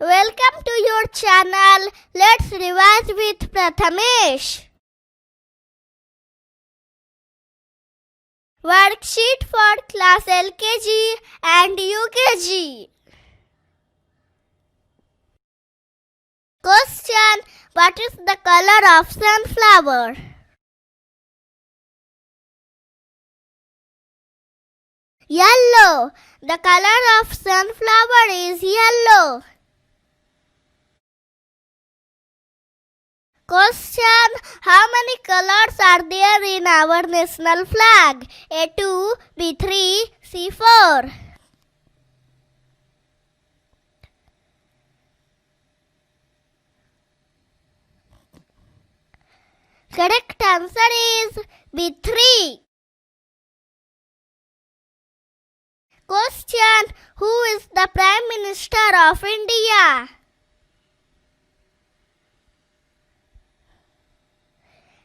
Welcome to your channel. Let's revise with Prathamesh. Worksheet for class LKG and UKG. Question: what is the color of sunflower? Yellow. The color of sunflower is yellow. Question: how many colors are there in our national flag? A2, B3, C4. Correct answer is B3. Question: who is the Prime Minister of India?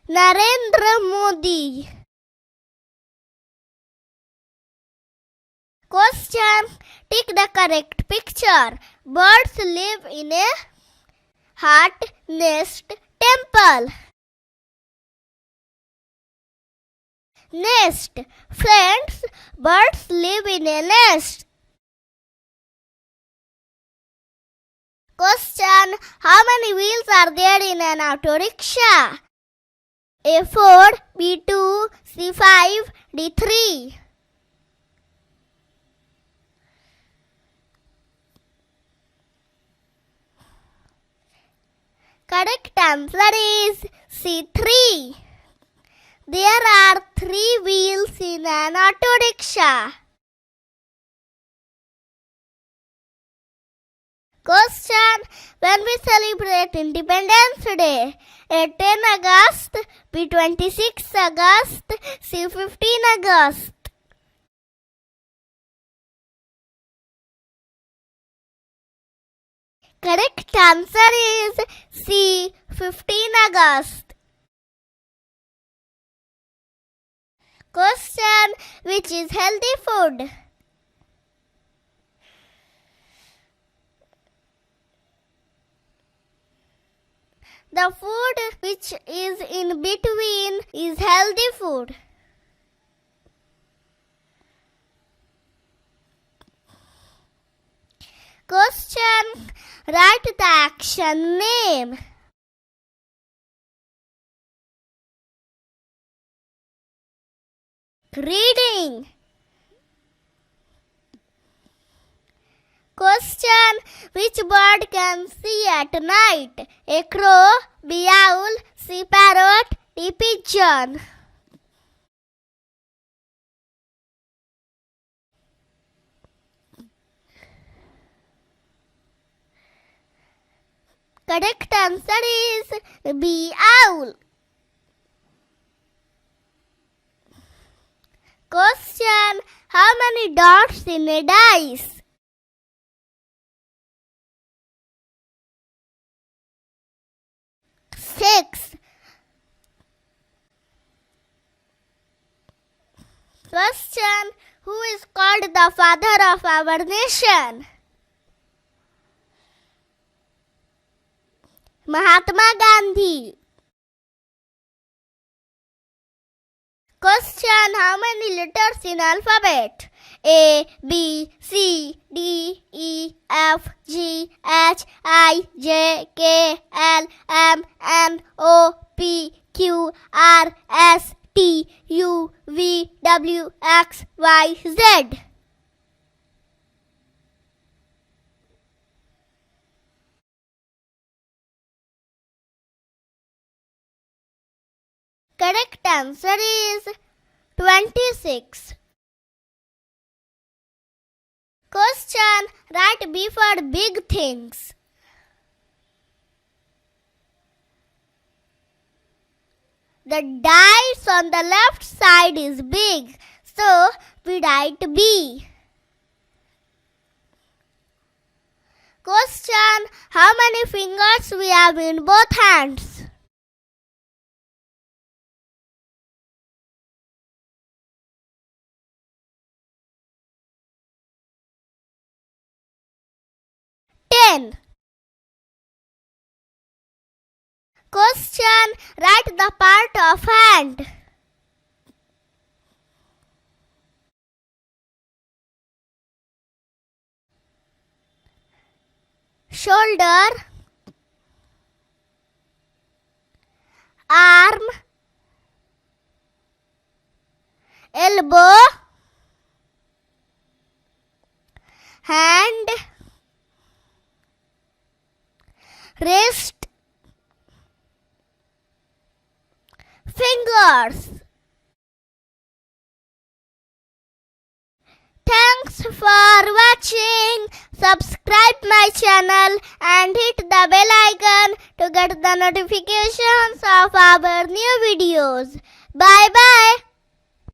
Narendra Modi. Question: tick the correct picture. Birds live in a heart nest temple. Nest. Friends, birds live in a nest. Question: how many wheels are there in an auto rickshaw? A4, B2, C5, D3. Correct answer is C3. There are 3 wheels in an auto rickshaw. Question: when we celebrate Independence Day? A 10 August, B 26 August, C 15 August. Correct answer is C 15 August. Question: which is healthy food? The food which is in between is healthy food. Question: write the action name. Reading. Question: which bird can see at night? A crow, B owl, C parrot, D pigeon. Correct answer is B owl. Question: how many dots in a dice? 6. Question: who is called the father of our nation? Mahatma Gandhi. Question: how many letters in alphabet? A, B, C, D, E, F, G, H, I, J, K, L, M, N, O, P, Q, R, S, T, U, V, W, X, Y, Z. Correct answer is 26. Question: write B for big things. The dice on the left side is big, so we write B. Question: how many fingers we have in both hands? 10. Question. Write the part of hand. Shoulder, arm, elbow, hand, wrist, fingers. Thanks for watching. Subscribe my channel and hit the bell icon to get the notifications of our new videos. Bye bye.